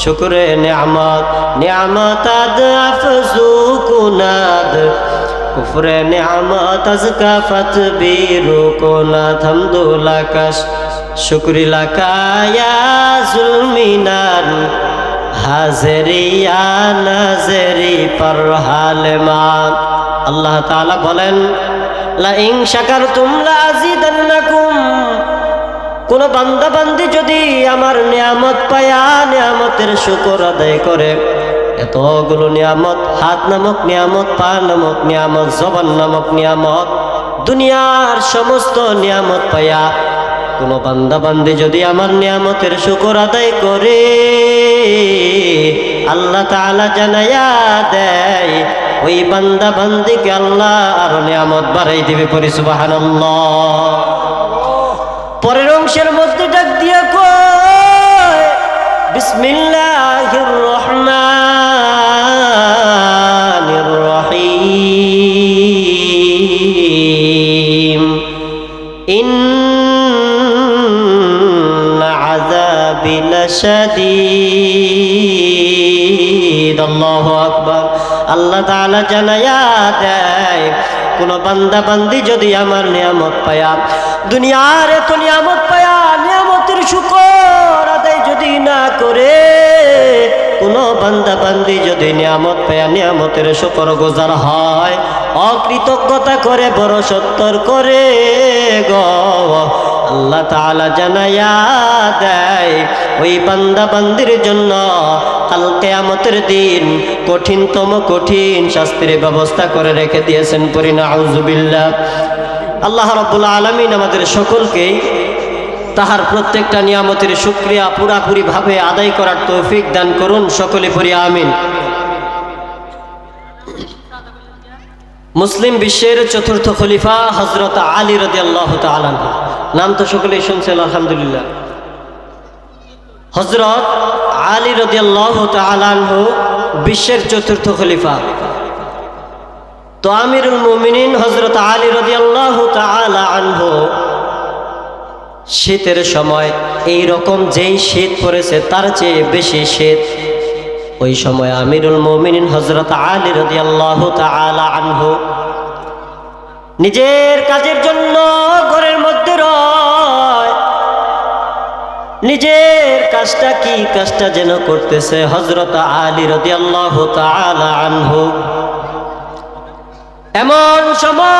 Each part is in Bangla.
শুকরে নিয়ামত নিয়ামত আদ আফজু কুনাদ কুফরে নিয়ামত আজকা ফাতবিরু কুনাদ হামদুলাকাশ শুকরি লাকায়া জুলমিনান হাজরিয়া নাজরি পর হালমান। আল্লাহ তাআলা বলেন লা ইন শাকারতুম লা আযীদান্নাকুম। কোন বান্দা বান্দি যদি আমার নিয়ামত পায়া নিয়ামতের শুকর আদায় করে, এতগুলো নিয়ামত, হাত নামক নিয়ামত, পা নামক নিয়ামত, জবান নামক নিয়ামত, দুনিয়ার সমস্ত নিয়ামত পায়া কোন বান্দা বান্দি যদি আমার নিয়ামতের শুকর আদায় করে, আল্লাহ তাআলা জানায়া দেয় ওই বান্দা বান্দিকে আল্লাহ আরো নিয়ামত বাড়াই দিবে। পড়ি সুবহানাল্লাহ। পরের অংশের মধ্যে ডাক দিয়া কয় বিসমিল্লাহির রহমানির রহিম ইন্না আযাবি লাশাদীদ। আল্লাহু আকবার। আল্লাহ তাআলা জানায়া দেয় কোন বান্দা বান্দি যদি আমার নিয়ামত পায়া, দুনিয়ার এত নিয়ামত পায়া নিয়ামতের শুকর আদায় যদি না করে, কোন বান্দা বান্দি যদি নিয়ামত পায়া নিয়ামতের শুকর গুজার হয়, অকৃতজ্ঞতা করে, বড় সত্তর করে গো, আল্লাহ তাআলা জানায়া দেয় ওই বান্দা বান্দির জন্য কাল কিয়ামতের দিন কঠিনতম কঠিন শাস্তির ব্যবস্থা করে রেখে দিয়েছেন। পড়ি নাউযুবিল্লাহ। আল্লাহ রাব্বুল আলামিন আমাদের সকলকেই তাহার প্রত্যেকটা নিয়ামতের শুকরিয়া পুরাপুরি ভাবে আদায় করার তৌফিক দান করুন। সকলে পড়ি আমিন। মুসলিম বিশ্বের চতুর্থ খলিফা হযরত আলী রাদিয়াল্লাহু তাআলা আনহু, নাম তো সকলেই শুনছেন আলহামদুলিল্লাহ। হযরত আলী রাদিয়াল্লাহু তাআলা আনহু বিশ্বের চতুর্থ খলিফা। তো আমিরুল মুমিনিন হযরত আলী রাদিয়াল্লাহু তাআলা আনহু শীতের সময় এই রকম যেই শীত পড়েছে তার চেয়ে বেশি শীত, ওই সময় আমিরুল মুমিনিন হযরত আলী রাদিয়াল্লাহু তাআলা আনহু নিজের কাজের জন্য ঘরের মধ্যে রয়, নিজের কাজটা কি কাজটা যেন করতেছে হযরত আলী রাদিয়াল্লাহু তাআলা আনহু। এমন সময়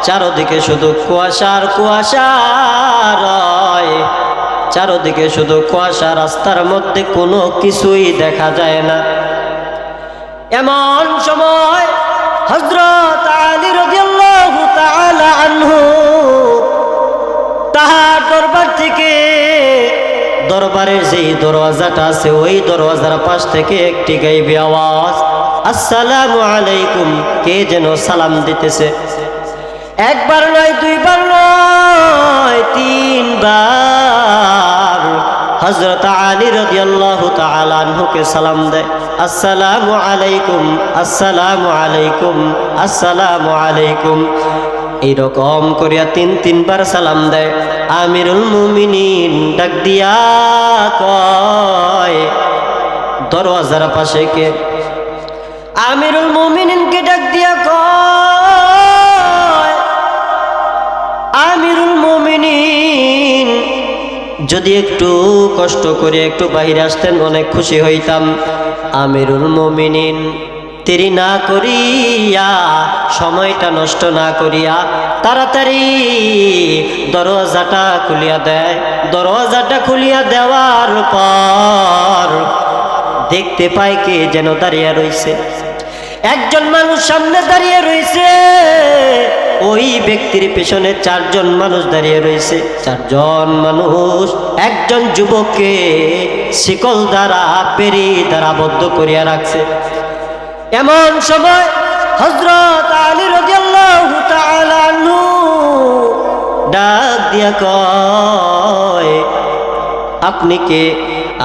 চারদিকে শুধু কুয়াশার কুয়াশা রয়, চারদিকে শুধু কুয়াশা, রাস্তার মধ্যে কোনো কিছুই দেখা যায় না। এমন সময় হযরত আলী রাদিয়াল্লাহু তাআলা আনহু তাহার দরবার থেকে, দরবারের যেই দরওয়াজাটা আছে ওই দরওয়াজার পাশ থেকে একটি গায়েবী আওয়াজ, আসসালামু আলাইকুম, কে যেন সালাম দিতেছে। একবার নয়, দুইবার নয়, তিনবার হযরত আলী রাদিয়াল্লাহু তাআলা আনহুকে সালাম দেয়, আসসালামু আলাইকুম, আসসালামু আলাইকুম, আসসালামু আলাইকুম। এইরকম করিয়া তিনবার সালাম দেয়। আমিরুল মুমিনিন ডাক দিয়া কয় দরওয়াজার পাশে কে? আমিরুল মুমিনিনকে ডাক দিয়া কয় আমিরুল মুমিনিন, যদি একটু কষ্ট করে একটু বাইরে আসতেন অনেক খুশি হইতাম। আমিরুল মুমিনিন দেরি না করিয়া, সময়টা নষ্ট না করিয়া তাড়াতাড়ি দরওয়াজাটা খুলিয়া দেয়। দরওয়াজাটা খুলিয়া দেওয়ার পর দেখতে পায় কে যেন দাঁড়িয়ে রইছে। একজন মানুষ সামনে দাঁড়িয়ে রইছে, ওই ব্যক্তির পেছনে চারজন মানুষ দাঁড়িয়ে রয়েছে। চারজন মানুষ একজন যুবককে শিকল দ্বারা, বেড়ি দ্বারা আবদ্ধ করিয়া রাখছে। এমন সময় হযরত আলী রাদিয়াল্লাহু তাআলা আনহু ডাক দিয়া কয় আপনি কে?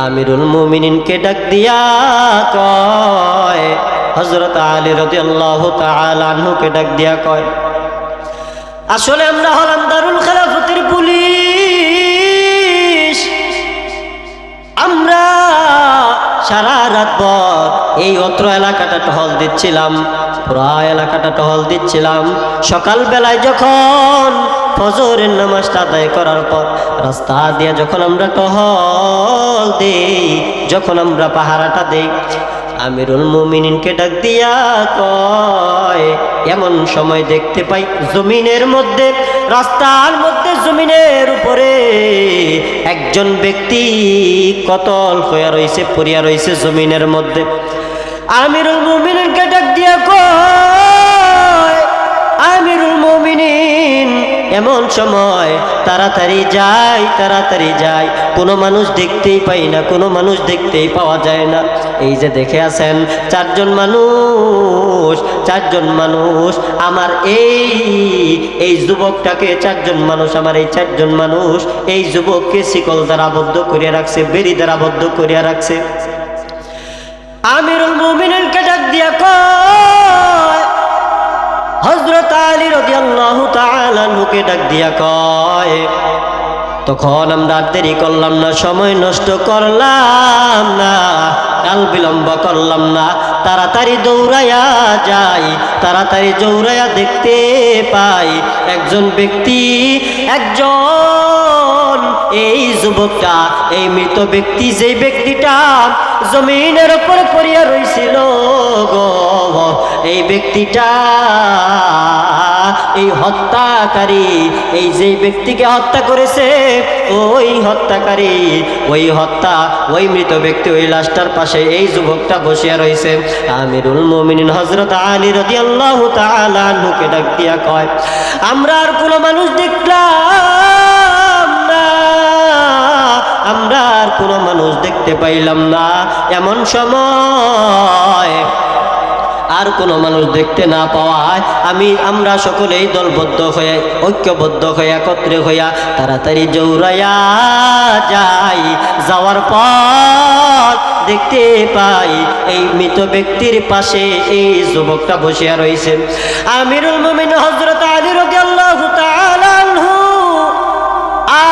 আমিরুল মুমিনিনকে ডাক দিয়া কয়, হযরত আলী রাদিয়াল্লাহু তাআলা আনহুকে ডাক দিয়া কয়, আসলে আমরা হলাম দারুল খেলাফতের পুলিশ, রাতভর এই অত্র এলাকাটা টহল দিচ্ছিলাম, পুরা এলাকাটা টহল দিচ্ছিলাম। সকালবেলায় যখন ফজরের নামাজটা আদায় করার পর রাস্তা দিয়ে যখন আমরা টহল দেই, যখন আমরা পাহারাটা দেই, আমিরুল মুমিনিনকে ডাক দিয়া কয়, এমন সময় দেখতে পাই জমিনের মধ্যে, রাস্তার মধ্যে জমিনের উপরে একজন ব্যক্তি কতল হইয়া রইছে, পড়িয়া রইছে জমিনের মধ্যে। আমিরুল মুমিনিনকে ডাক দিয়া কয়, আমিরুল মুমিনিন এমন সময় তাড়াতাড়ি যাই, তাড়াতাড়ি যাই, কোনো মানুষ দেখতেই পাই না, কোনো মানুষ দেখতেই পাওয়া যায় না। এই যে দেখে আছেন চারজন মানুষ আমার এই যুবকটাকে, চারজন মানুষ আমার এই চারজন মানুষ এই যুবককে শিকল দ্বারা আবদ্ধ করিয়া রাখছে, বেড়ি দ্বারা আবদ্ধ করিয়া রাখছে। আমিরুল মুমিনিনকে ডাক দিয়া কয়, হযরত আলী রাদিয়াল্লাহু তাআলা আনহুকে ডাক দিয়া কয়, তখন আমরা দেরি করলাম না, সময় নষ্ট করলাম না, কাল বিলম্ব করলাম না, তাড়াতাড়ি দৌড়াইয়া যাই, তাড়াতাড়ি দৌড়াইয়া দেখতে পাই একজন ব্যক্তি, একজন এই যুবকটা, এই মৃত ব্যক্তি, যে ব্যক্তিটা জমিনের উপর পড়িয়া রইছিল গো, এই ব্যক্তিটা, এই হত্যাকারী, এই যে ব্যক্তিকে হত্যা করেছে ওই হত্যাকারী, ওই মৃত ব্যক্তি, ওই লাশটার পাশে এই যুবকটা বসিয়া রয়েছে। আমিরুল মুমিনিন হযরত আলী রাদিয়াল্লাহু তাআলা আনহুকে ডাক দিয়া কয়, আমরা আর কোনো মানুষ দেখলাম না, আমরা আর কোনো মানুষ দেখতে পাইলাম না। এমন সময় আর কোনো মানুষ দেখতে না পাওয়ায় আমরা সকলেই দলবদ্ধ হয়ে, ঐক্যবদ্ধ হয়ে, একত্রে হইয়া তাড়াতাড়ি দৌড়াইয়া যাই। যাওয়ার পর দেখতে পাই এই মৃত ব্যক্তির পাশে এই যুবকটা বসিয়া রয়েছে। আমিরুল মুমিনিন হযরত আলী রাদিয়াল্লাহু তাআলা আনহু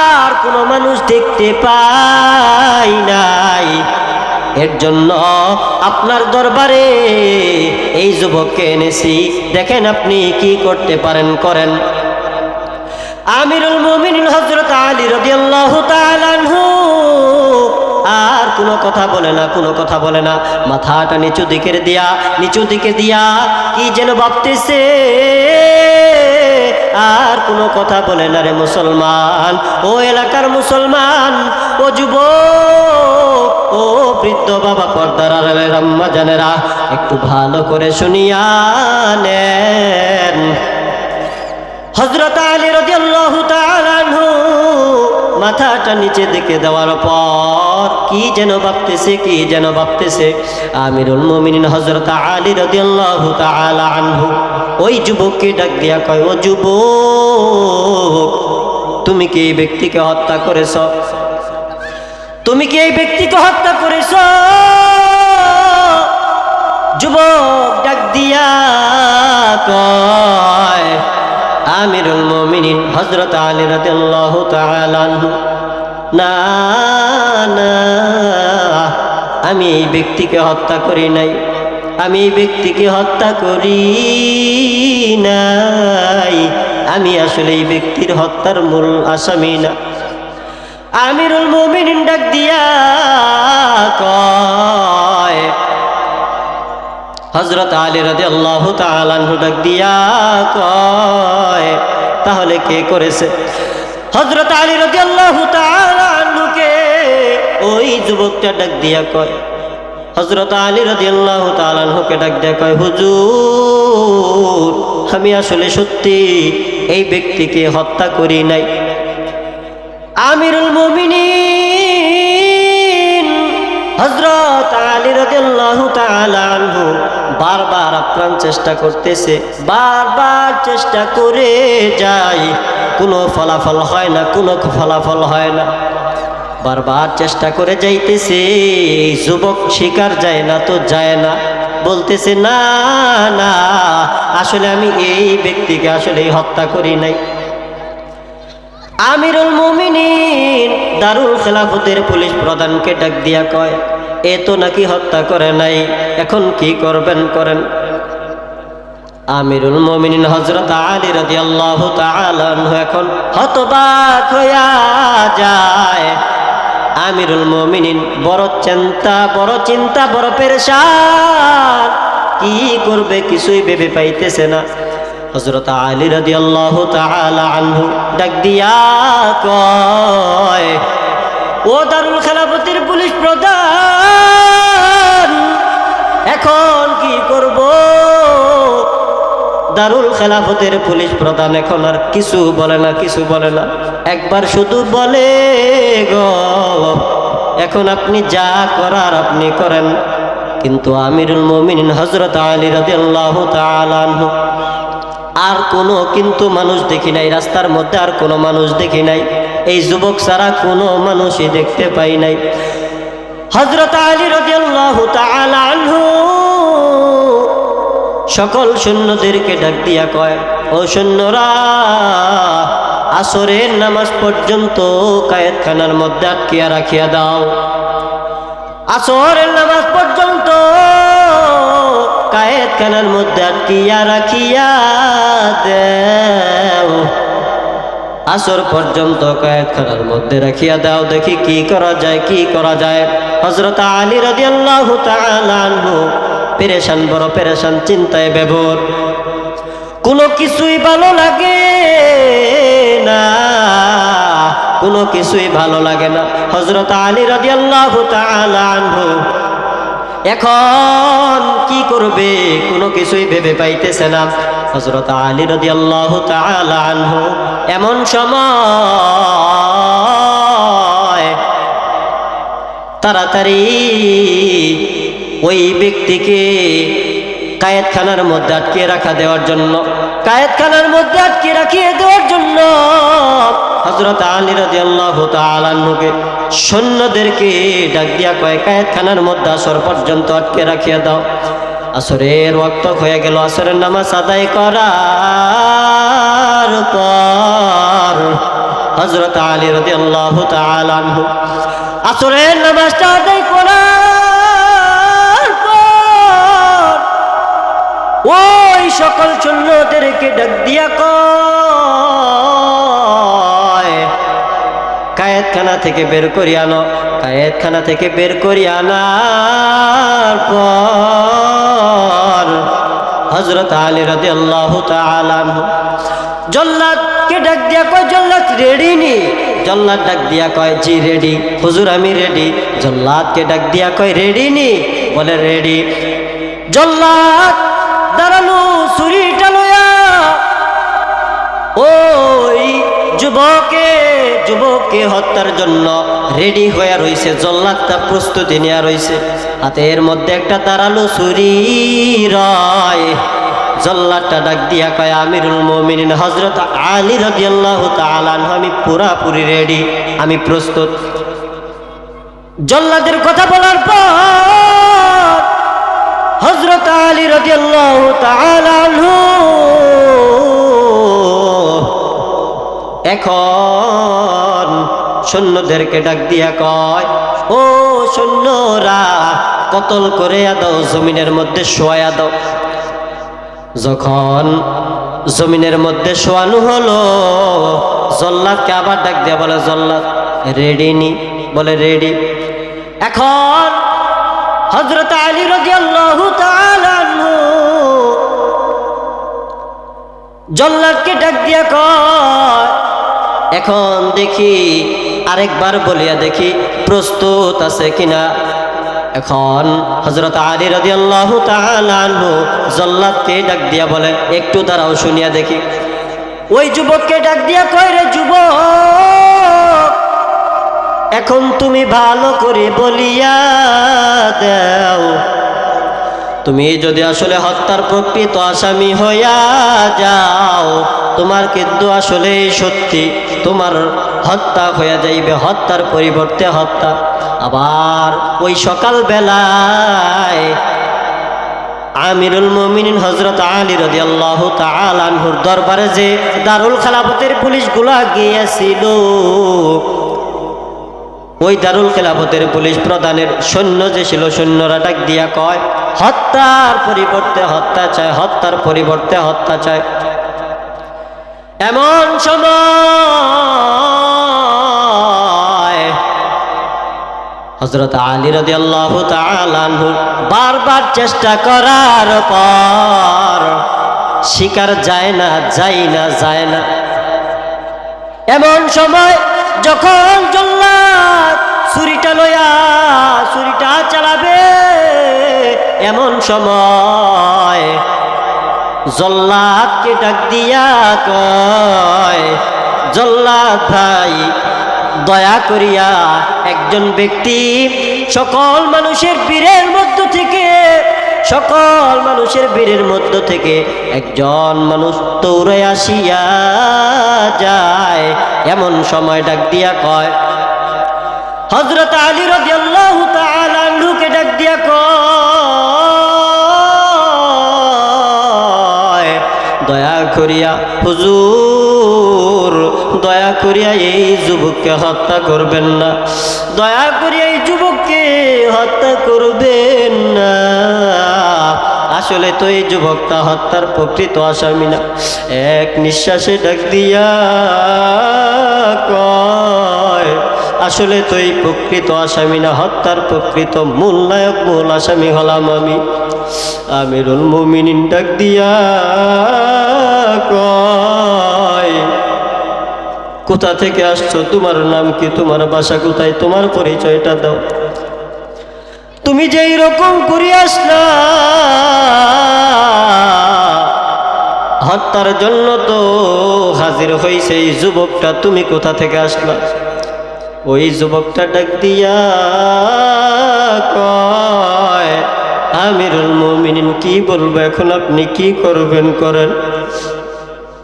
আর কোনো মানুষ দেখতে পাই নাই। এর জন্য আপনার দরবারে এই যুবককে এনেছি, দেখেন আপনি কি করতে পারেন করেন। আমিরুল মুমিনিন হযরত আলী রাদিয়াল্লাহু তাআলা আনহু আর কোনো কথা বলে না, কোনো কথা বলে না, মাথাটা নিচু দিকে দিয়া কি যেন ভাবতেছে, আর কোনো কথা বলে না। রে মুসলমান, ও এলাকার মুসলমান, ও যুবক, ও বৃদ্ধ বাবা, পর্দার আড়ালের আম্মা জানেরা, একটু ভালো করে শুনিয়া নেন। হযরত আলী রাদিয়াল্লাহু তাআলা আনহু মাথাটা নিচে দিকে দেওয়ার পর কি যেন ভাবতেছে। আমিরুল মুমিনিন হযরত আলী রাদিয়াল্লাহু তাআলা আনহু ওই যুবককে ডাক দিয়া কয়, ও যুবক, তুমি কি এই ব্যক্তিকে হত্যা করেছ? তুমি কি এই ব্যক্তিকে হত্যা করেছ? যুবক ডাক দিয়া কয়, আমিরুল মুমিনিন হযরত আলী রাদিয়াল্লাহু তাআলা আনহু, না না, আমি এই ব্যক্তিকে হত্যা করি নাই, আমি এই ব্যক্তিকে হত্যা করি নাই, আমি আসলে এই ব্যক্তির হত্যার মূল আসামি না। আমিরুল মুমিনিন ডাক দিয়া কয়, হযরত আলী রাদিয়াল্লাহু তাআলা আনহু ডাক দিয়া কয়, তাহলে কে করেছে? হযরত আলী রাদিয়াল্লাহু তাআলা আনহুকে ওই যুবকটা ডাক দিয়া কয়, হযরত আলী রাদিয়াল্লাহু তাআলা আনহুকে ডাক দিয়া কয়, হুজুর, আমি আসলে সত্যি এই ব্যক্তিকে হত্যা করি নাই। আমিরুল মুমিনিন হযরত আলী রাদিয়াল্লাহু তাআলা আনহু বারবার আপ্রাণ চেষ্টা করতেছে, বারবার চেষ্টা করে যায়, কোনো ফলাফল হয় না, কোনো ফলাফল হয় না। বারবার চেষ্টা করে যাইতেছে, যুবক শিকার যায় না তো যায় না, বলতেছে না না, আসলে আমি এই ব্যক্তিকে আসলে হত্যা করি নাই। আমিরুল মুমিনিন দারুল খেলাফতের পুলিশ প্রধানকে ডাক দিয়া কয়, এ তো নাকি হত্যা করে নাই, এখন কি করবেন করেন। আমিরুল মুমিনিন হযরত আলী রাদিয়াল্লাহু তাআলা আনহু এখন হতবাক হইয়া যায়। আমিরুল মুমিনিন বড় চিন্তা বড় পেরেশান, কি করবে কিছুই ভেবে পাইতেছে না। হযরত আলী রাদিয়াল্লাহু তাআলা আনহু ডাক দিয়া কয়, ও দারুল খেলাফতের পুলিশ প্রধান, এখন কি করব? দারুল খেলাফতের পুলিশ প্রধান এখন আর কিছু বলে না, একবার শুধু বলে গো, এখন আপনি যা করার আপনি করেন। কিন্তু আমিরুল মুমিনিন হযরত আলী রাদিয়াল্লাহু তাআলা আনহু আর কোনো কিন্তু মানুষ দেখি নাই, রাস্তার মধ্যে আর কোনো মানুষ দেখি নাই, এই যুবক ছাড়া কোনো মানুষই দেখতে পাই নাই। হযরত আলী রাদিয়াল্লাহু তাআলা আনহু সকল সৈন্যদেরকে ডাক দিয়া কয়, ও সৈন্যরা, আসরের নামাজ পর্যন্ত কায়েতখানার মধ্যে আটকিয়া রাখিয়া দাও। আসরের নামাজ পর্যন্ত কায়েতখানার মধ্যে আটকিয়া রাখিয়া দাও। আসর পর্যন্ত কায়েতখানার মধ্যে রাখিয়া দাও, দেখি কি করা যায়। হযরত আলী রাদিয়াল্লাহু তাআলা আনহু পেরেশান, বড় পেরেশান, চিন্তায় বিভোর, কোনো কিছুই ভালো লাগে না, কোনো কিছুই ভালো লাগে না। হযরত আলী রাদিয়াল্লাহু তাআলা আনহু এখন কি করবে কোনো কিছুই ভেবে পাইতেছে না। হযরত আলী রাদিয়াল্লাহু তাআলা আনহু এমন সময় তাড়াতাড়ি ওই ব্যক্তিকে কায়েতখানার মধ্যে আটকিয়ে রাখিয়ে দেওয়ার জন্য হযরত আলী রাদিয়াল্লাহু তাআলা আনহুকে সৈন্যদেরকে ডাক দিয়া কয়, কায়েতখানার মধ্যে আসর পর্যন্ত আটকে রাখিয়া দাও। আসরের ওয়াক্ত হয়ে গেল। আসরের নামাজ আদায় করার পর হযরত আলী রাদিয়াল্লাহু তাআলা আনহু আসরের নামাজটা আদায় করার পর ওই সকল সৈন্যদেরকে ডাক দিয়া কয়, কায়েতখানা থেকে বের করিয়া আনো। কায়েতখানা থেকে বের করিয়া আনার পর হযরত আলী রাদিয়াল্লাহু তাআলা আনহু জল্লাদকে ডাক দিয়া কয়, জল্লাদ রেডি নি? জল্লাদ ডাক দিয়া কয়, জি রেডি হুজুর, আমি রেডি। জল্লাদকে ডাক দিয়া কয়, রেডি নি? বলে রেডি। জল্লাদ দাঁড়ালো ছুরিটা লইয়া ওই যুবককে হত্যার জন্য রেডি হয়ে রইছে। জল্লাদটা প্রস্তুতি নেওয়া রইছে, হাতের মধ্যে একটা দাঁড়ালো ছুরি রয়। জল্লাদটা ডাক দিয়া কয়, আমিরুল মুমিনিন হযরত আলী রাদিয়াল্লাহু তাআলা আনহু, আমি পুরাপুরি রেডি, আমি প্রস্তুত। জল্লাদের কথা বলার পর হযরত আলী রাদিয়াল্লাহু তাআলা আনহু এখন সৈন্যদেরকে ডাক দিয়া কয়, ও সৈন্যরা, কতল করে দাও, জমিনের মধ্যে শোয়া দাও। যখন জমিনের মধ্যে শোয়ানো হলো, জল্লাদকে আবার ডাক দিয়া বলে, জল্লাদ রেডি নি? বলে রেডি। এখন হযরত আলী রাদিয়াল্লাহু তাআলা আনহু জল্লাদকে ডাক দিয়া কয়, এখন দেখি, আরেকবার বলিয়া দেখি প্রস্তুত আছে কিনা। এখন হযরত আলী রাদিয়াল্লাহু তাআলা আনহু জল্লাদকে ডাক দিয়া বলে, একটু দাঁড়াও, শুনিয়া দেখি। ওই যুবককে ডাক দিয়া কয়, রে যুবক, এখন তুমি ভালো করে বলিয়া দাও, তুমি যদি আসলে হত্যার প্রকৃত আসামি হইয়া যাও, তোমার কিন্তু আসলে সত্যি তোমার হত্যা হইয়া যাইবে, হত্যার পরিবর্তে হত্যা। আবার ওই সকাল বেলায় আমিরুল মুমিনিন হযরত আলী রাদিয়াল্লাহু তাআলা আনহুর দরবারে যে দারুল খেলাফতের পুলিশগুলা গিয়েছিল, ওই দারুল খেলাফতের পুলিশ প্রধানের সৈন্য যে ছিল, সৈন্যরা ডাক দিয়া কয়, হত্যার পরিবর্তে হত্যা চায়, হত্যার পরিবর্তে হত্যা চায়। এমন সময় হযরত আলী রাদিয়াল্লাহু তাআলা আনহু বারবার চেষ্টা করার পর শিকার যায় না। এমন সময় যখন জল্লাদ ছুরিটা চালাবে, এমন সময় জল্লাদকে ডাক দিয়া কয়, জল্লাদ ভাই, দয়া করিয়া একজন ব্যক্তি সকল মানুষের বীরের মধ্য থেকে একজন মানুষ দৌড়ে আসিয়া যায়। এমন সময় ডাক দিয়া কয়, হযরত আলী রাদিয়াল্লাহু তাআলা আনহুকে ডাক দিয়া কয়, দয়া করিয়া হুজুর, দয়া করিয়া এই যুবককে হত্যা করবেন না, দয়া করিয়া এই যুবককে হত্যা করবেন না। আসলে তো এই যুবকটা হত্যার প্রকৃত আসামি না। এক নিঃশ্বাসে ডাক দিয়া কয়, আসলে তো এই প্রকৃত আসামি না, হত্যার প্রকৃত মূল নায়ক, মূল আসামি হলাম আমি। আমিরুল মুমিনিন ডাক দিয়া কয়, কোথা থেকে আসছো, তোমার নাম কি, তোমার বাসা কোথায়, তোমার পরিচয়টা দাও। তুমি যেই রকম করে আসলা হত্যার জন্য তো হাজির হইছে এই যুবকটা, তুমি কোথা থেকে আসলা? ওই যুবকটা ডাক দিয়া কয়, আমিরুল মুমিনিন, কি বলবো এখন, আপনি কি করবেন করেন।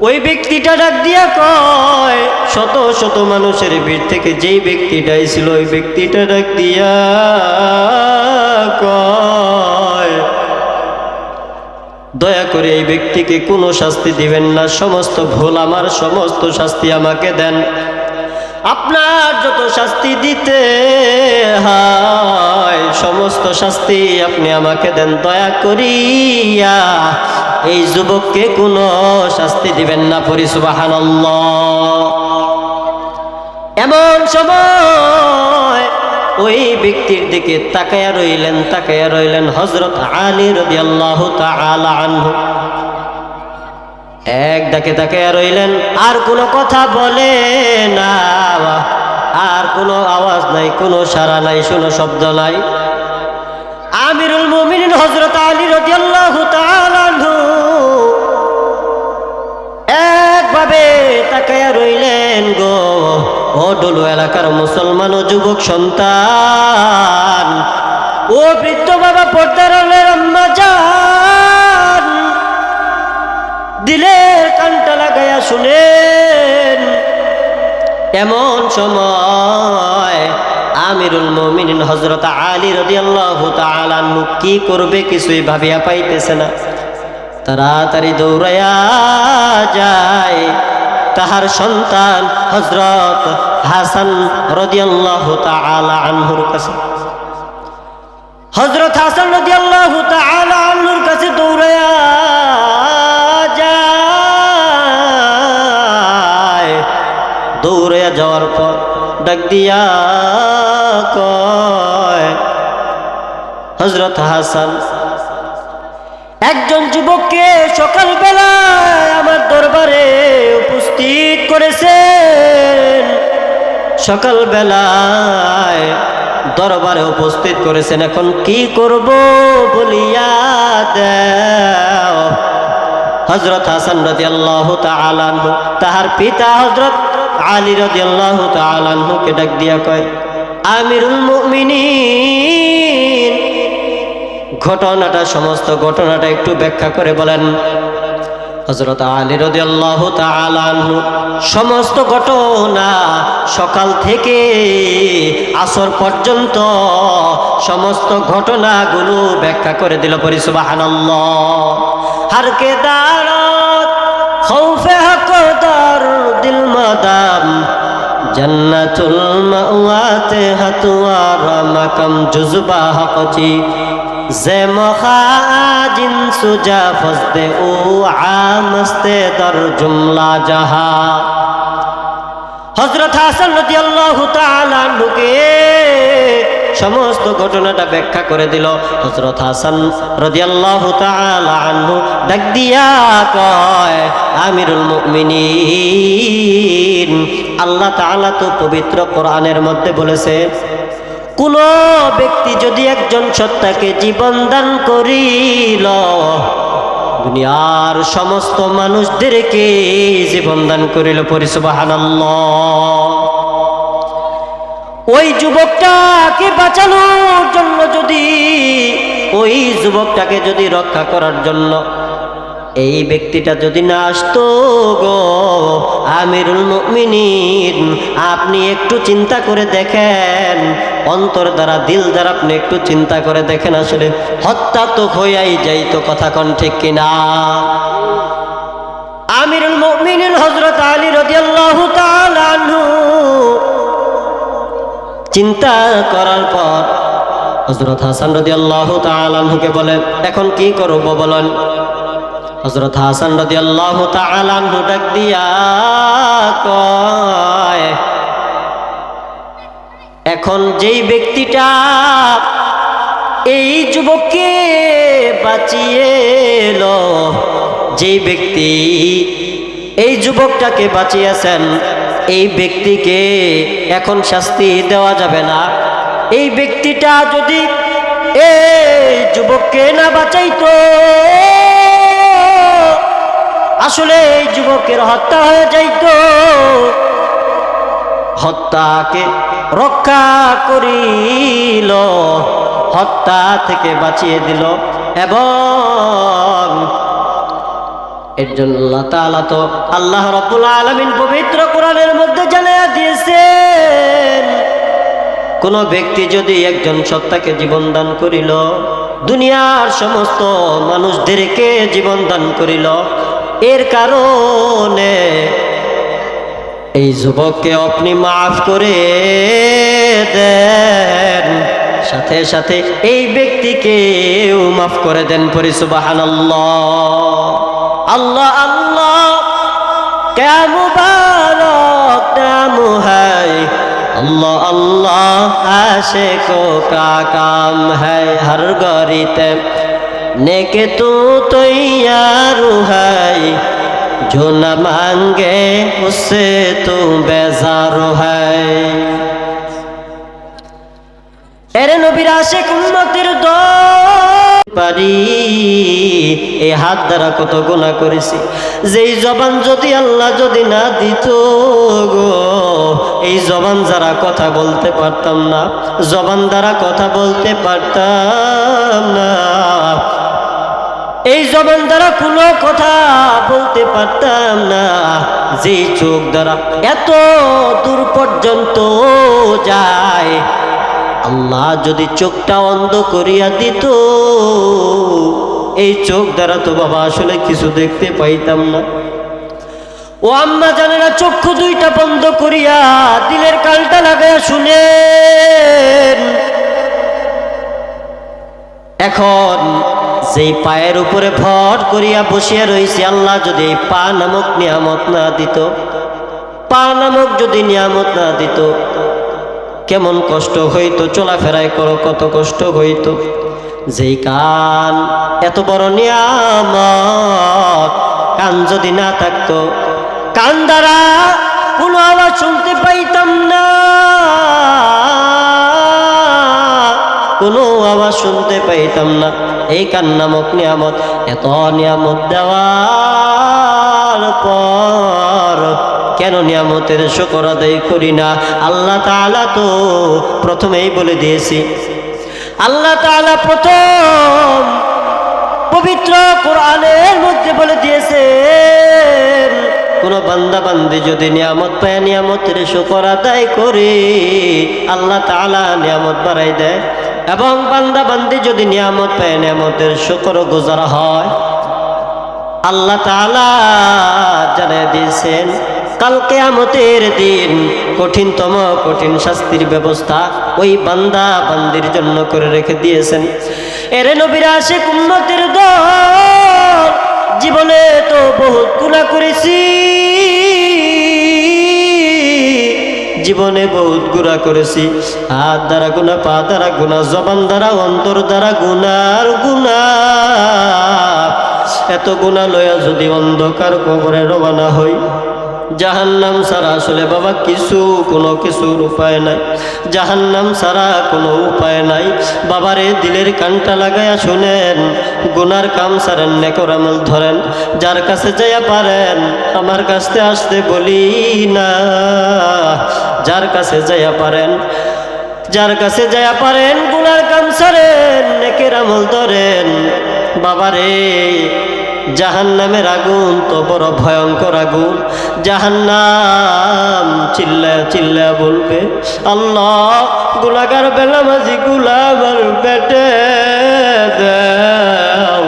ওই ব্যক্তিটা ডাক দিয়া কয়, শত শত মানুষের ভিড় থেকে যেই ব্যক্তিটা ছিল, ওই ব্যক্তিটা ডাক দিয়া কয়, দয়া করে এই ব্যক্তিকে কোনো শাস্তি দিবেন না, সমস্ত ভুল আমার, সমস্ত শাস্তি আমাকে দেন। আপনার যত শাস্তি দিতে হয় সমস্ত শাস্তি আপনি আমাকে দেন, দয়া করিয়া এই যুবককে কোনো শাস্তি দিবেন না। পড়ি সুবহানাল্লাহ। এমন সময় ওই ব্যক্তির দিকে তাকায়া রইলেন হযরত আলী রাদিয়াল্লাহু তাআলা আনহু। এক ডাকে তাকায়া রইলেন, আর কোনো কথা বলে না, আর কোনো আওয়াজ নাই, কোনো সাড়া নাই, কোনো শব্দ নাই। আমিরুল মুমিনিন হযরত আলী রাদিয়াল্লাহু তাআলা আনহু একভাবে তাকায়া রইলেন গো। ও ডলু এলাকার মুসলমান ও যুবক সন্তান, ও বৃদ্ধ বাবা, পর্দার আড়ালের আম্মা জান, দিলের কানটা লাগায়া শুনেন। এমন সময় আমিরুল মুমিনিন হযরত আলী রাদিয়াল্লাহু তাআলা আনহু কি করবে কিছুই ভাবিয়া পাইতেছে না। তাড়াতাড়ি দৌড়াইয়া যায় তাহার সন্তান হযরত হাসান রাদিয়াল্লাহু তাআলা আনহুর কাছে। হযরত হাসান রাদিয়াল্লাহু তাআলা আনহুর কাছে দৌড়াইয়া যায়। দৌড়াইয়া যাওয়ার পর ডাক দিয়া কয়, হযরত হাসান, একজন যুবককে সকালবেলায় আমার দরবারে উপস্থিত করেছেন, সকালবেলায় দরবারে উপস্থিত করেছেন, এখন কি করব বলিয়া দাও। হযরত হাসান রাদিয়াল্লাহু তাআলা আনহু তাহার পিতা হযরত আলী রাদিয়াল্লাহু তাআলা আনহুকে ডাক দিয়া কয়, আমিরুল মুমিনিন, সমস্ত ঘটনাটা একটু ব্যাখ্যা করে বলেন। হযরত আলী রাদিয়াল্লাহু তাআলা আনহু সমস্ত ঘটনা সকাল থেকে আসর পর্যন্ত সমস্ত ঘটনাগুলো ব্যাখ্যা করে দিল। পড়ি সুবহানাল্লাহ। हर के दारत खौफे हक़दार दिल मदाम জান্নাতুল মাওয়াতে হাতুয়ার মাকাম জুজবা হকচি যে মখাজিন সুজা ফসদে ও আমস্তে দর জুমলা জাহা। হযরত হাসান রাদিয়াল্লাহু তাআলা আনহুকে সমস্ত ঘটনাটা ব্যাখ্যা করে দিল। হযরত হাসান রাদিয়াল্লাহু তাআলা আনহু ডাক দিয়া কয়, আমিরুল মুমিনিন, আল্লাহ তাআলা তো পবিত্র কোরআনের মধ্যে বলেছে, কোন ব্যক্তি যদি একজন সত্তাকে জীবন দান করিল, দুনিয়ার সমস্ত মানুষদেরকে জীবন দান করিল, পড়ি সুবহানাল্লাহ। ওই যুবকটাকে বাঁচানোর জন্য, যদি ওই যুবকটাকে যদি রক্ষা করার জন্য এই ব্যক্তিটা যদি না আসতো গো আমিরুল মুমিনিন, আপনি একটু চিন্তা করে দেখেন, অন্তর দ্বারা দিল দ্বারা আপনি একটু চিন্তা করে দেখেন, আসলে হত্যা তো হইয়াই যাইতো, কথা কোন ঠিক কিনা? আমিরুল মুমিনিন হযরত আলী রাদিয়াল্লাহু তাআলা আনহু চিন্তা করার পর হযরত হাসান রাদিয়াল্লাহু তাআলা আনহুকে বলেন, এখন কি করব বলেন? হযরত হাসান রাদিয়াল্লাহু তাআলা আনহু ডাক দিয়া কয়, এখন যেই ব্যক্তিটা এই যুবককে বাঁচিয়েল, যেই ব্যক্তি এই যুবকটাকে বাঁচিয়েছেন, এই ব্যক্তিকে এখন শাস্তি দেওয়া যাবে না। এই ব্যক্তিটা যদি এই যুবককে না বাঁচাইতো, আসলে এই যুবকের হত্যা হয়ে যাইত। হত্যাকে রক্ষা করিল, হত্যা থেকে বাঁচিয়ে দিল। এবং এর জন্য আল্লাহ তাআলা তো আল্লাহ রাব্বুল আলামিন পবিত্র কোরআনের মধ্যে জানিয়ে দিয়েছেন, কোন ব্যক্তি যদি একজন সত্তাকে জীবন দান করিল, দুনিয়ার সমস্ত মানুষদেরকে জীবন দান করিল, এর কারণে এই যুবককে আপনি মাফ করে দেন, সাথে সাথে এই ব্যক্তিকেও মাফ করে দেন, পড়ি সুবহানাল্লাহ। আল্লাহ আল্লাহ ক্যা মুবারক নাম হ্যায়, अल्लाह अल्लाह आशिकों का काम है, हर गरीते नेके तू तैयार है, जो न मांगे उससे तू बेजार है। এরে নবীর আশিক উম্মতের পারি, এই হাত দ্বারা কত গুনাহ করেছি, যেই জবান যদি আল্লাহ যদি না দিত গো, এই জবান দ্বারা কথা বলতে পারতাম না, জবান দ্বারা কথা বলতে পারতাম না, এই জবান দ্বারা কোনো কথা বলতে পারতাম না, যেই চোখ দ্বারা এত দূর পর্যন্ত যায়, আল্লাহ যদি চোখটা অন্ধ করিয়া দিত, এই চোখ দ্বারা তো বাবা আসলে কিছু দেখতে পাইতাম না। ও আম্মা জানেরা, চক্ষু দুইটা বন্ধ করিয়া দিলের কানটা লাগাইয়া শুনেন। এখন যেই পায়ের উপরে ভর করিয়া বসিয়া রয়েছে, আল্লাহ যদি এই পা নামক নিয়ামত না দিত, পা নামক যদি নিয়ামত না দিত, কেমন কষ্ট হইতো, চলাফেরায় করো কত কষ্ট হইতো। যেই কান এত বড় নিয়ামত, কান যদি না থাকতো, কান দ্বারা কোনো আওয়াজ শুনতে পাইতাম না, কোনো আওয়াজ শুনতে পাইতাম না। এই কান নামক নিয়ামত, এত নিয়ামত দেওয়ার পর কেন নিয়ামতের শুকর আদায় করি না? আল্লাহ তাআলা তো প্রথমেই বলে দিয়েছি, আল্লাহ তাআলা প্রথম পবিত্র কোরআনের মধ্যে বলে দিয়েছেন, কোন বান্দা বান্দি যদি নিয়ামত পায়, নিয়ামতের শুকর আদায় করে আল্লাহ তাআলা নিয়ামত বাড়াই দেয়। এবং বান্দা বান্দি যদি নিয়ামত পায়, নিয়ামতের শুকর গুজার হয়, আল্লাহ তাআলা জানিয়ে দিয়েছেন, কাল কিয়ামতের দিন কঠিনতম কঠিন শাস্তির ব্যবস্থা ওই বান্দা বান্দির জন্য করে রেখে দিয়েছেন। এরে নবীর আশিক উম্মতের দল, জীবনে তো বহুত গুনাহ করেছি, জীবনে বহুত গুনাহ করেছি, হাত দ্বারা গুনাহ, পা দ্বারা গুনাহ, জবান দ্বারা, অন্তর দ্বারা গুনার গুনাহ। এত গুনাহ লয়া যদি অন্ধকার কবরে রওনা হই, জাহান্নাম ছাড়া আসলে বাবা কোনো কিছুর উপায় নাই। জাহান্নাম ছাড়া কোনো উপায় নাই। বাবারে দিলের কানটা লাগায়া শুনেন, গুনার কাম ছাড়েন, নেকর আমল ধরেন। যার কাছে যাইয়া পারেন আমার কাছে আসতে বলি না, যার কাছে যাইয়া পারেন, যার কাছে যাইয়া পারেন গুনার কাম ছাড়েন, নেকের আমল ধরেন। বাবারে জাহান্নামের আগুন তো বড় ভয়ঙ্কর আগুন। জাহান্নাম চিল্লায়া চিল্লায়া বলবে, আল্লাহ গুনাহগার বেনামাজি গুলা আমার পেটে দাও,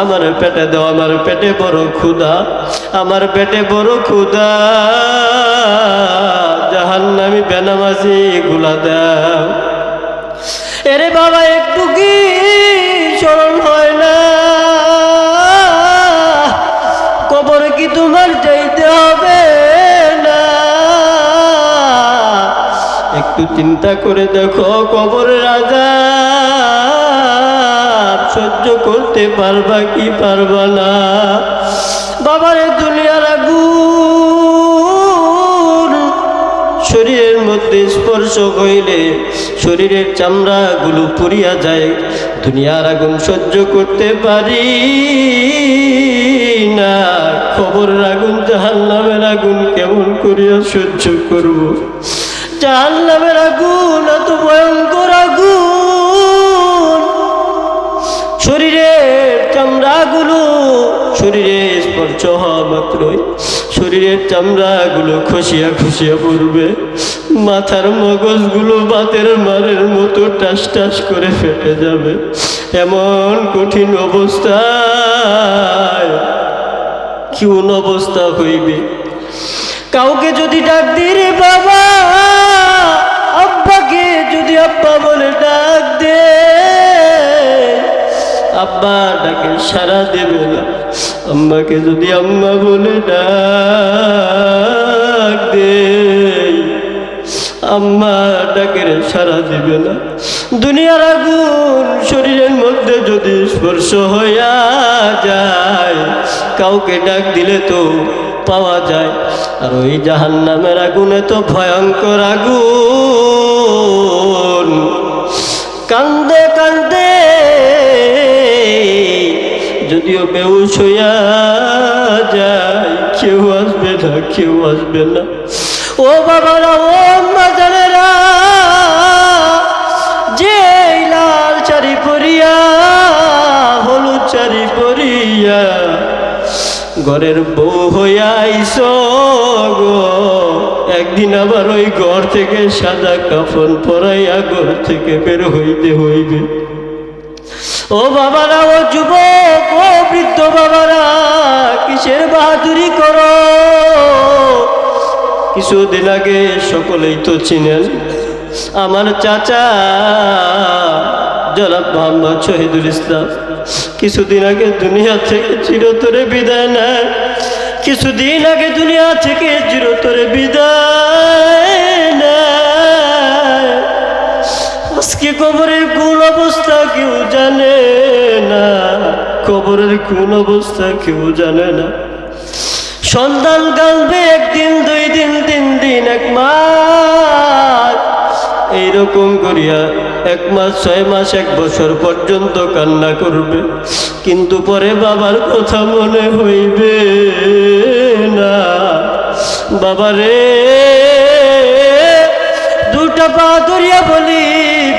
আমার পেটে দাও, আমার পেটে বড় ক্ষুধা, আমার পেটে বড় ক্ষুধা, জাহান্নামী বেনামাজি গুলা দাও। এরে বাবা একটু কি স্মরণ হয় না? কবর কি তোমার যাইতে হবে না? একটু চিন্তা করে দেখো, কবরের আযাব সহ্য করতে পারবা কি পারবা না? বাবারে দুনিয়ার আগুন শরীরের মধ্যে স্পর্শ হইলে শরীরের চামড়াগুলো পুড়িয়া যায়। দুনিয়ার আগুন সহ্য করতে পারি না, কবরের আগুন, জাহান্নামের আগুন কেমন করিয়া সহ্য করব? জাহান্নামের আগুন এত ভয়ঙ্কর আগুন, শরীরের চামড়াগুলো শরীরে স্পর্শ হওয়া মাত্রই শরীরের চামড়াগুলো খসিয়া খসিয়া পড়বে, মাথার মগজগুলো বাতের মারের মতো টাস টাস করে ফেটে যাবে। এমন কঠিন অবস্থায় কোন অবস্থা হইবে? কাউকে যদি ডাক দিই, রে বাবা, আব্বাকে যদি আব্বা বলে ডাক দে, আব্বা ডাকে সাড়া দেবে না। আম্মাকে যদি আম্মা বলে ডাক দে, আম্মা ডাকের সাড়া দিবে না। দুনিয়ার আগুন শরীরের মধ্যে যদি স্পর্শ হইয়া যায়, কাউকে ডাক দিলে তো পাওয়া যায়। আর ওই জাহান্নামের আগুনে তো ভয়ঙ্কর আগুন, কান্দে কান্দে যদিও বেহুশ হইয়া যায়, কেউ আসবে না, কেউ আসবে না। ও বাবারা, ও আম্মা জানেরা, যে লাল শাড়ি পরিয়া, হলুদ শাড়ি পরিয়া ঘরের বউ হইয়া আইস গো, একদিন আবার ওই ঘর থেকে সাদা কাফন পরাইয়া ঘর থেকে বের হইতে হইবে। ও বাবারা, ও যুবক, ও বৃদ্ধ বাবারা, কিসের বাহাদুরি করো? কিছুদিন আগে সকলেই তো চিনেন আমার চাচা জনাব মোহাম্মদ শহীদুল ইসলাম, কিছুদিন আগে দুনিয়া থেকে চিরতরে বিদায় নেয়। কিছুদিন আগে দুনিয়া থেকে চিরতরে বিদায় নেয়। আজকে কবরের কোন অবস্থা কেউ জানে না, কবরের কোন অবস্থা কেউ জানে না। সন্তান কাঁদবে একদিন, 2 দিন, 3 দিন, 1 মাস, এইরকম করিয়া 1 মাস, 6 মাস, 1 বছর পর্যন্ত কান্না করবে, কিন্তু পরে বাবার কথা মনে হইবে না। বাবারে, 2টা পা ধরিয়া বলি,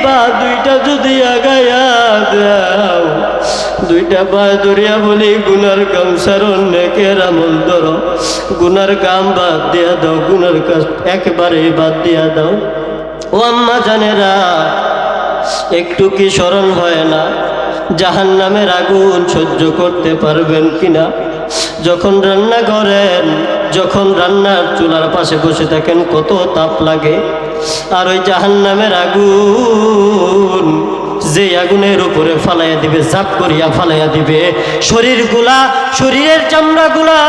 পা 2টা যদি আগায়া দাও, 2টা পা ধরিয়া বলি, গুনার কাম ছাড়ো, নেকের আমল ধরো, গুনার কাম বাদ দিয়া দাও, গুনার কাজ একেবারে বাদ দিয়া দাও। ও আম্মা জানেরা, একটু কি স্মরণ হয় না জাহান্নামের আগুন সহ্য করতে পারবেন কিনা? যখন রান্না করেন যখন রান্নার চুলার পাশে বসে থাকেন কত তাপ লাগে। আর ওই জাহান্নামের আগুন, যে আগুনের উপরে ফালাইয়া দিবে, জাপ করিয়া ফালাইয়া দিবে, শরীরের চামড়াগুলা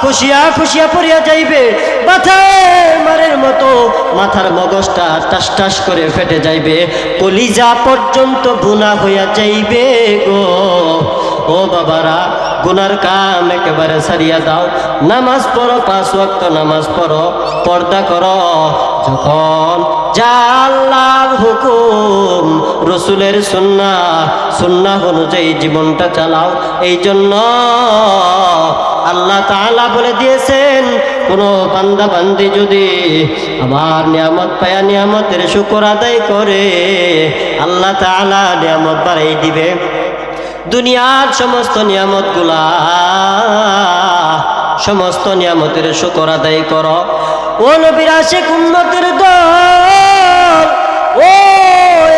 খুশিয়া খুশিয়া পড়িয়া যাইবে, মাথায় মারের মতো মাথার মগজটা টাস টাস করে ফেটে যাইবে, কলিজা পর্যন্ত ভুনা হইয়া যাইবে গো। ও বাবারা, গুনার কাম একেবারে ছাড়িয়া দাও, নামাজ পড়ো, 5 ওয়াক্ত নামাজ পড়ো, পর্দা করো। যখন যা আল্লাহর হুকুম, রসুলের সুন্নাহ অনুযায়ী জীবনটা চালাও। এই জন্য আল্লাহ তাআলা বলে দিয়েছেন, কোন বান্দা বান্দি যদি আমার নিয়ামত পায়া নিয়ামতের শুকর আদায় করে, আল্লাহ তাআলা নিয়ামত বাড়াই দিবে। দুনিয়ার সমস্ত নিয়ামতের শুকর আদায় করো। ও নবীর আশিক উম্মতের দল, ও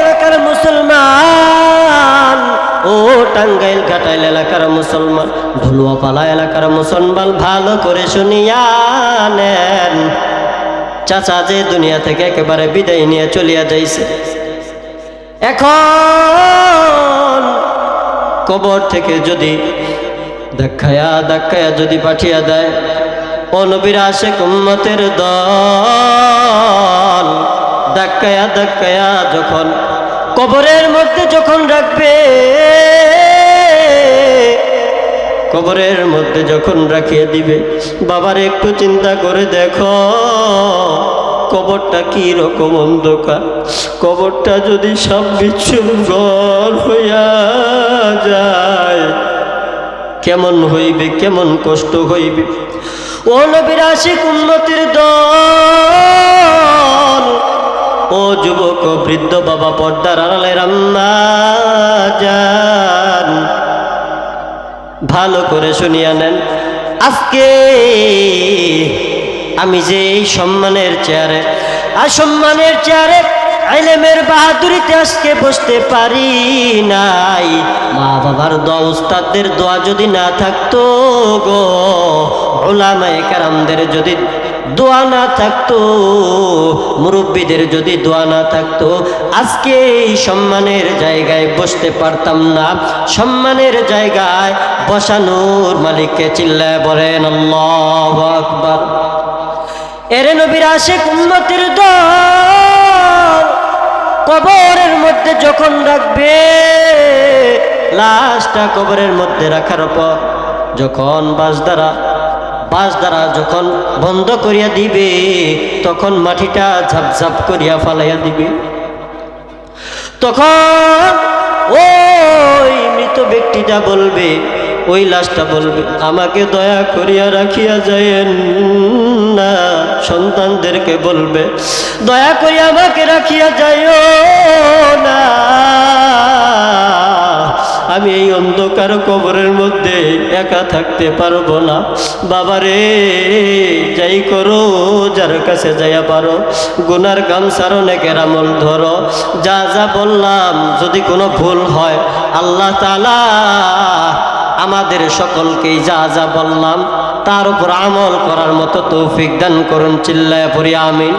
এলাকার মুসলমান, ও টাঙ্গাইল ঘাটাইল এলাকার মুসলমান, ঢুলুয়াপালা এলাকার মুসলমান, ভালো করে শুনিয়া নেন। চাচা যে দুনিয়া থেকে একেবারে বিদায় নিয়ে চলিয়া যাইছে, এখন কবর থেকে যদি ধাক্কায়া যদি পাঠিয়ে দেয়, ও নবীর আশিক উম্মতের দল, ধাক্কায়া যখন কবরের মধ্যে যখন রাখবে, কবরের মধ্যে যখন রাখিয়ে দিবে, বাবার একটু চিন্তা করে দেখো কবরটা কি রকম অন্ধকার। কবরটা যদি সব বিচ্ছুর ঘর হইয়া যায়, কেমন হইবে, কেমন কষ্ট হইবে। ও নবীর আশিক উম্মতের দল, ও যুবক ও বৃদ্ধ বাবা, পর্দার আড়ালের আম্মা জান, ভালো করে শুনিয়া নেন। আজকে আমি যে এই সম্মানের চেয়ারে ইলমের বাহাদুরিতে আজকে বসতে পারি নাই, মা বাবার দোয়া, উস্তাদদের দোয়া যদি না থাকতো গো, উলামায়ে কেরামদের যদি দোয়া না থাকতো, মুরব্বীদের যদি দোয়া না থাকতো, আজকে এই সম্মানের জায়গায় বসতে পারতাম না। সম্মানের জায়গায় বসানোর মালিককে চিল্লায় বলেন আল্লাহু আকবার। এরে নবীর আশিক উম্মতের দল, কবরের মধ্যে যখন রাখবে, লাশটা কবরের মধ্যে রাখার পর যখন বাঁশ দ্বারা যখন বন্ধ করিয়া দিবে, তখন মাটিটা ঝাপঝাপ করিয়া ফালাইয়া দিবে। তখন ওই মৃত ব্যক্তিটা বলবে, ওই লাশটা বলবে, আমাকে দয়া করিয়া রাখিয়া যায়েন না। সন্তানদেরকে বলবে, দয়া করিয়া আমাকে রাখিয়া যাইও না, আমি এই অন্ধকার কবরের মধ্যে একা থাকতে পারবো না। বাবারে, যাই করো, যার কাছে যাইয়া পারো, গুনার কাম সারো, নেকের আমল ধরো। যা যা বললাম যদি কোনো ভুল হয়, আল্লাহ তাআলা আমাদের সকলকেই যা যা বললাম তার উপর আমল করার মতো তৌফিক দান করুন। চিল্লায়া পড়ি আমিন।